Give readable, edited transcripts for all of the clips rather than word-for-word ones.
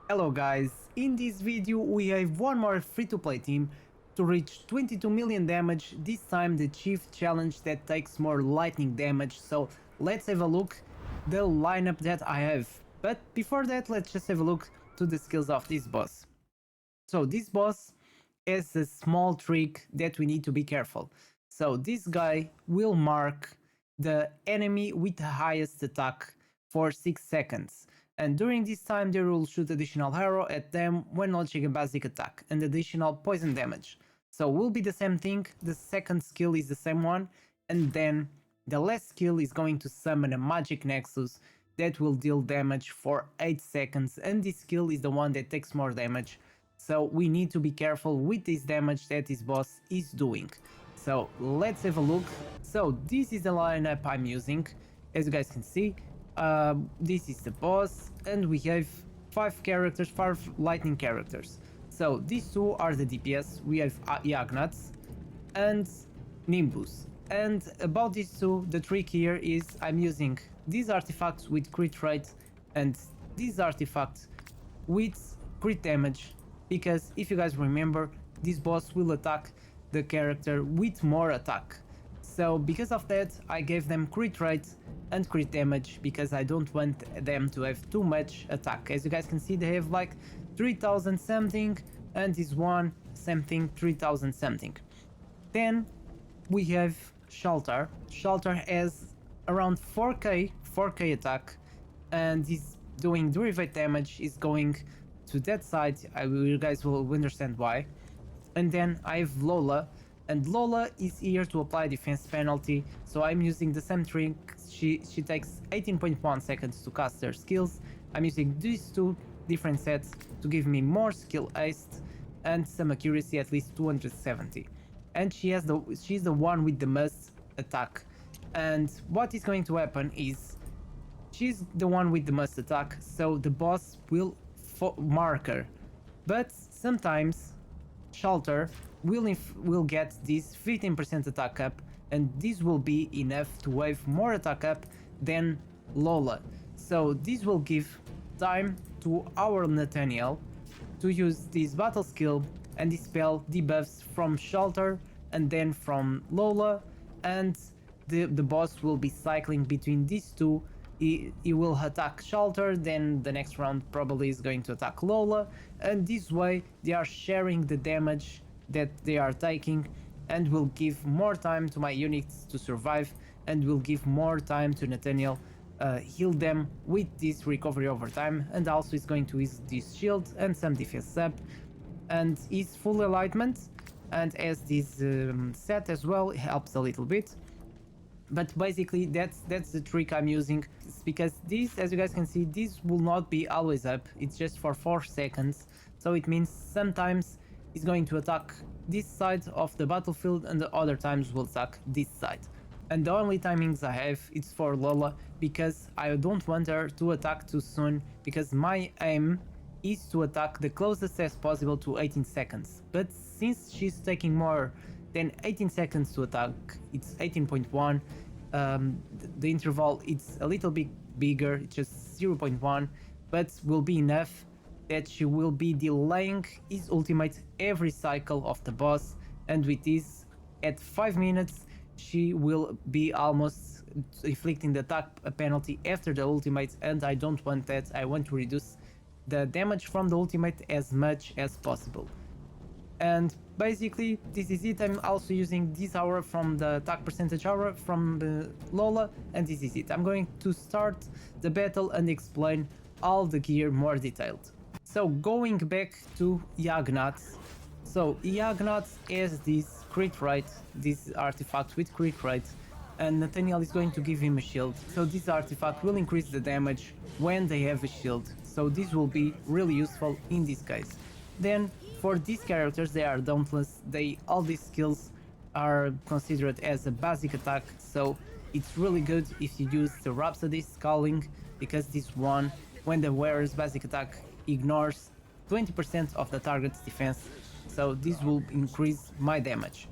Hello guys, in this video we have one more free-to-play team to reach 22 million damage, this time the chief challenge that takes more lightning damage, so let's have a look the lineup that I have. But before that, let's just have a look to the skills of this boss. So this boss has a small trick that we need to be careful. So this guy will mark the enemy with the highest attack for 6 seconds. And during this time they will shoot additional arrow at them when launching a basic attack and additional poison damage. So will be the same thing, the second skill is the same one, and then the last skill is going to summon a magic nexus that will deal damage for 8 seconds, and this skill is the one that takes more damage. So we need to be careful with this damage that this boss is doing. So let's have a look. So this is the lineup I'm using. As you guys can see, this is the boss, and we have 5 characters, 5 lightning characters. So these two are the DPS. We have Yagnats and Nimbus. And about these two, the trick here is I'm using these artifacts with crit rate and these artifacts with crit damage, because if you guys remember, this boss will attack the character with more attack. So because of that, I gave them crit rate and crit damage because I don't want them to have too much attack. As you guys can see, they have like 3000 something, and this one same thing, 3000 something. Then we have Shelter. Shelter has around 4k attack, and is doing derivative damage, is going to that side. You guys will understand why. And then I have Lola, and Lola is here to apply defense penalty, so I'm using the same trick. She takes 18.1 seconds to cast her skills. I'm using these two different sets to give me more skill haste and some accuracy, at least 270. And she's the one with the most attack. And what is going to happen is she's the one with the most attack, so the boss will mark her. But sometimes Shelter will get this 15% attack up, and this will be enough to have more attack up than Lola. So this will give time to our Nathaniel to use this battle skill and dispel debuffs from Shelter and then from Lola, and the boss will be cycling between these two. He will attack Shelter, then the next round probably is going to attack Lola, and this way they are sharing the damage that they are taking, and will give more time to my units to survive, and will give more time to Nathaniel heal them with this recovery over time, and also is going to use this shield and some defense up, and his full alignment, and as this set as well helps a little bit. But basically that's the trick I'm using, because this, as you guys can see, this will not be always up, it's just for 4 seconds, so it means sometimes it's going to attack this side of the battlefield and the other times will attack this side. And the only timings I have is for Lola, because I don't want her to attack too soon, because my aim is to attack the closest as possible to 18 seconds. But since she's taking more than 18 seconds to attack, it's 18.1, the interval it's a little bit bigger, it's just 0.1, but will be enough that she will be delaying his ultimate every cycle of the boss, and with this, at 5 minutes, she will be almost inflicting the attack penalty after the ultimate, and I don't want that. I want to reduce the damage from the ultimate as much as possible. And basically this is it. I'm also using this aura from the attack percentage aura from the Lola, and this is it. I'm going to start the battle and explain all the gear more detailed. So going back to Yagnats, so Yagnats has this crit rate, this artifact with crit rate, and Nathaniel is going to give him a shield, so this artifact will increase the damage when they have a shield, so this will be really useful in this case. Then for these characters, they are dauntless, all these skills are considered as a basic attack, so it's really good if you use the Rhapsody Sculling, because this one, when the wearer's basic attack ignores 20% of the target's defense, so this will increase my damage.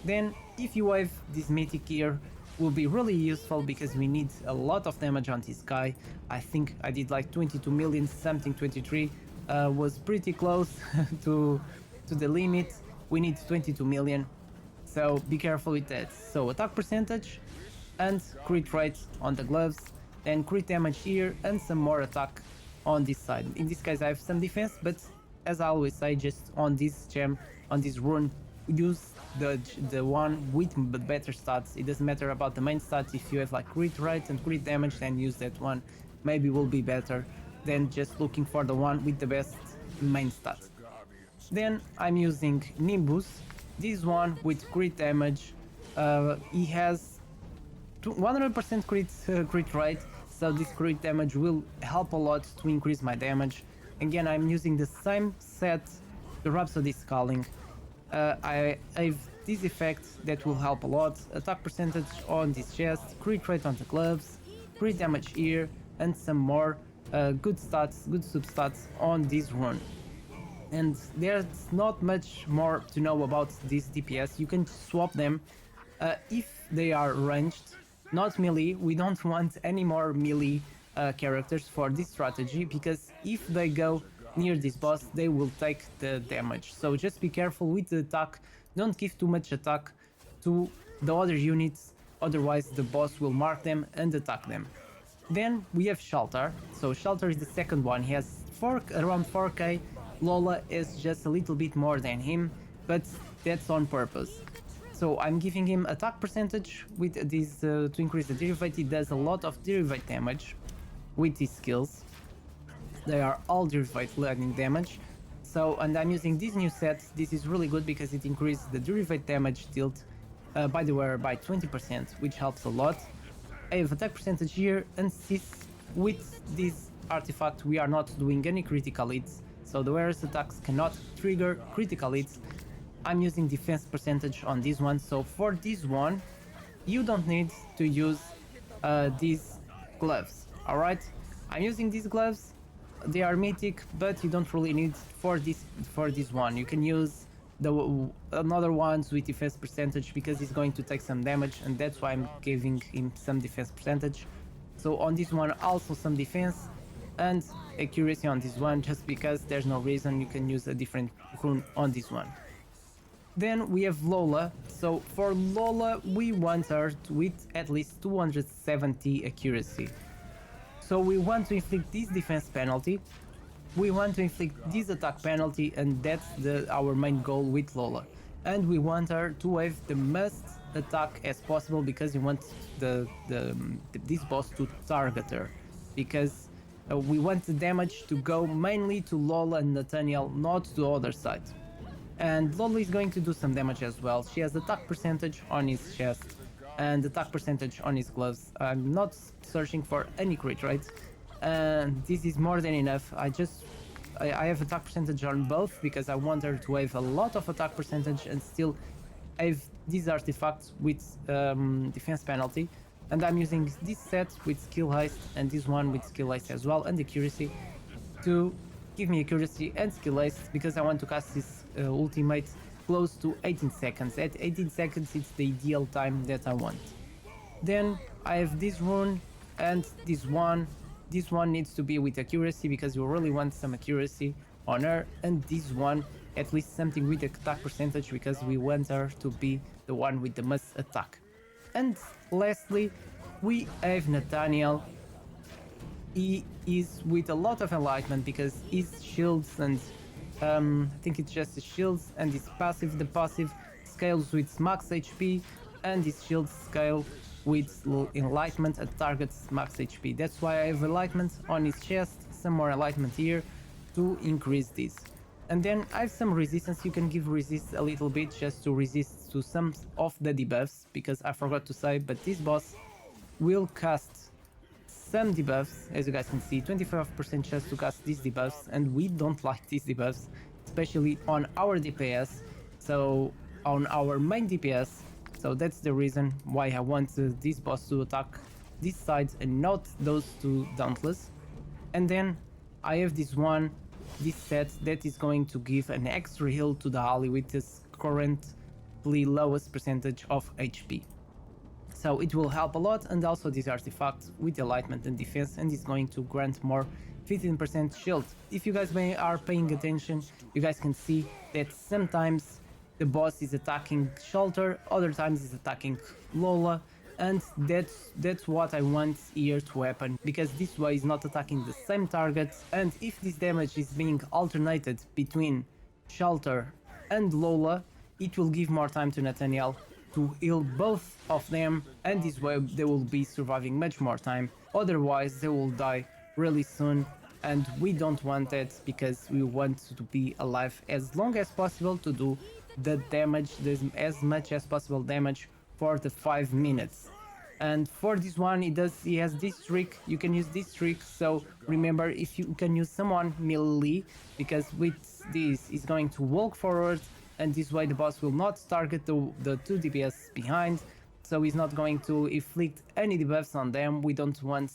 Then if you have this mythic gear, will be really useful because we need a lot of damage on this guy. I think I did like 22 million something, 23 was pretty close to the limit. We need 22 million, so be careful with that. So attack percentage and crit rate on the gloves, then crit damage here and some more attack on this side. In this case I have some defense, but as I always say, just on this gem, on this rune, use the one with better stats. It doesn't matter about the main stats. If you have like crit rate and crit damage, then use that one. Maybe will be better than just looking for the one with the best main stats. Then I'm using Nimbus, this one with crit damage. He has 100% crit rate, so this crit damage will help a lot to increase my damage. Again, I'm using the same set, the Rhapsody Sculling. I have this effect that will help a lot. Attack percentage on this chest, crit rate on the gloves, crit damage here, and some more good stats, good substats on this rune. And there's not much more to know about this DPS. You can swap them if they are ranged, not melee. We don't want any more melee characters for this strategy, because if they go near this boss, they will take the damage. So just be careful with the attack. Don't give too much attack to the other units, otherwise the boss will mark them and attack them. Then we have Shelter. So Shelter is the second one. He has around 4k. Lola is just a little bit more than him, but that's on purpose. So I'm giving him attack percentage with this to increase the derivate. He does a lot of derivate damage with his skills. They are all derivate lightning damage. So, and I'm using this new set. This is really good because it increases the derivate damage tilt by 20%, which helps a lot. I have attack percentage here, and since with this artifact we are not doing any critical hits, so the wearer's attacks cannot trigger critical hits, I'm using defense percentage on this one. So for this one, you don't need to use these gloves, alright? I'm using these gloves, they are mythic, but you don't really need for this one. You can use the another ones with defense percentage because he's going to take some damage, and that's why I'm giving him some defense percentage. So on this one also some defense and accuracy on this one, just because there's no reason. You can use a different rune on this one. Then we have Lola. So for Lola we want her with at least 270 accuracy. So we want to inflict this defense penalty, we want to inflict this attack penalty, and that's our main goal with Lola. And we want her to have the most attack as possible because we want this boss to target her, because we want the damage to go mainly to Lola and Nathaniel, not to the other side. And Lola is going to do some damage as well. She has attack percentage on his chest and attack percentage on his gloves. I'm not searching for any crit rate, and this is more than enough. I have attack percentage on both because I want her to have a lot of attack percentage and still have these artifacts with defense penalty. And I'm using this set with skill heist and this one with skill heist as well, and accuracy to give me accuracy and skill heist, because I want to cast this ultimate close to 18 seconds. At 18 seconds it's the ideal time that I want. Then I have this rune and this one. This one needs to be with accuracy because you really want some accuracy on her, and this one at least something with attack percentage because we want her to be the one with the most attack. And lastly we have Nathaniel. He is with a lot of enlightenment because his shields and I think it's just the shields and his passive, the passive scales with max HP, and his shields scale with enlightenment and targets max HP. That's why I have enlightenment on his chest, some more enlightenment here to increase this. And then I have some resistance. You can give resist a little bit just to resist to some of the debuffs, because I forgot to say, but this boss will cast some debuffs. As you guys can see, 25% chance to cast these debuffs, and we don't like these debuffs, especially on our DPS, so on our main DPS. So that's the reason why I want this boss to attack this side and not those two Dauntless. And then I have this set that is going to give an extra heal to the ally with this currently lowest percentage of HP. So it will help a lot, and also this artifact with enlightenment and defense, and is going to grant more 15% shield. If you guys are paying attention, you guys can see that sometimes the boss is attacking Shelter, other times is attacking Lola, and that's what I want here to happen, because this way is not attacking the same targets, and if this damage is being alternated between Shelter and Lola, it will give more time to Nathaniel to heal both of them, and this way they will be surviving much more time. Otherwise they will die really soon, and we don't want that, because we want to be alive as long as possible to do the damage, as much as possible damage for the 5 minutes. And for this one, he has this trick, you can use this trick, so remember, if you can use someone melee, because with this is going to walk forward, and this way the boss will not target the 2 DPS behind, so he's not going to inflict any debuffs on them. We don't want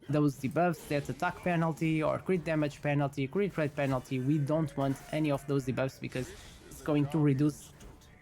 those debuffs, that attack penalty or crit damage penalty, crit rate penalty. We don't want any of those debuffs, because it's going to reduce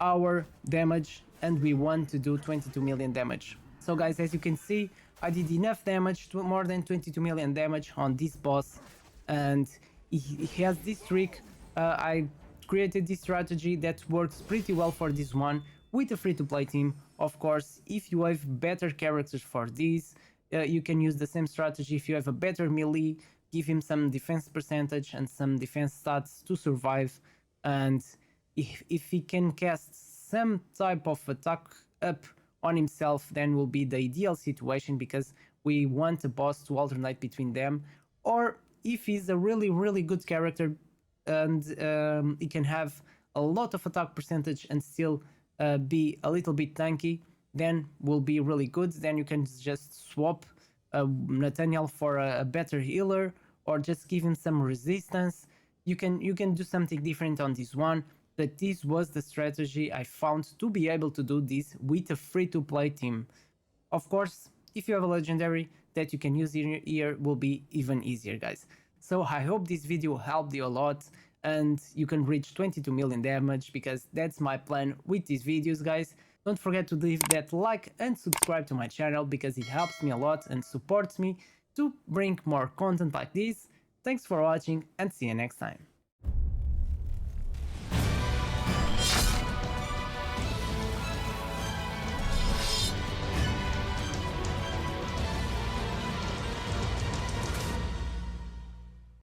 our damage, and we want to do 22 million damage. So guys, as you can see, I did enough damage, to more than 22 million damage on this boss, and he has this trick. I created this strategy that works pretty well for this one with a free-to-play team. Of course, if you have better characters for this, you can use the same strategy. If you have a better melee, give him some defense percentage and some defense stats to survive, and if he can cast some type of attack up on himself, then will be the ideal situation, because we want the boss to alternate between them. Or if he's a really good character and he can have a lot of attack percentage and still be a little bit tanky, then will be really good. Then you can just swap Nathaniel for a better healer, or just give him some resistance. You can do something different on this one, but this was the strategy I found to be able to do this with a free-to-play team. Of course, if you have a legendary that you can use here, will be even easier, guys. So I hope this video helped you a lot, and you can reach 22 million damage, because that's my plan with these videos, guys. Don't forget to leave that like and subscribe to my channel, because it helps me a lot and supports me to bring more content like this. Thanks for watching, and see you next time.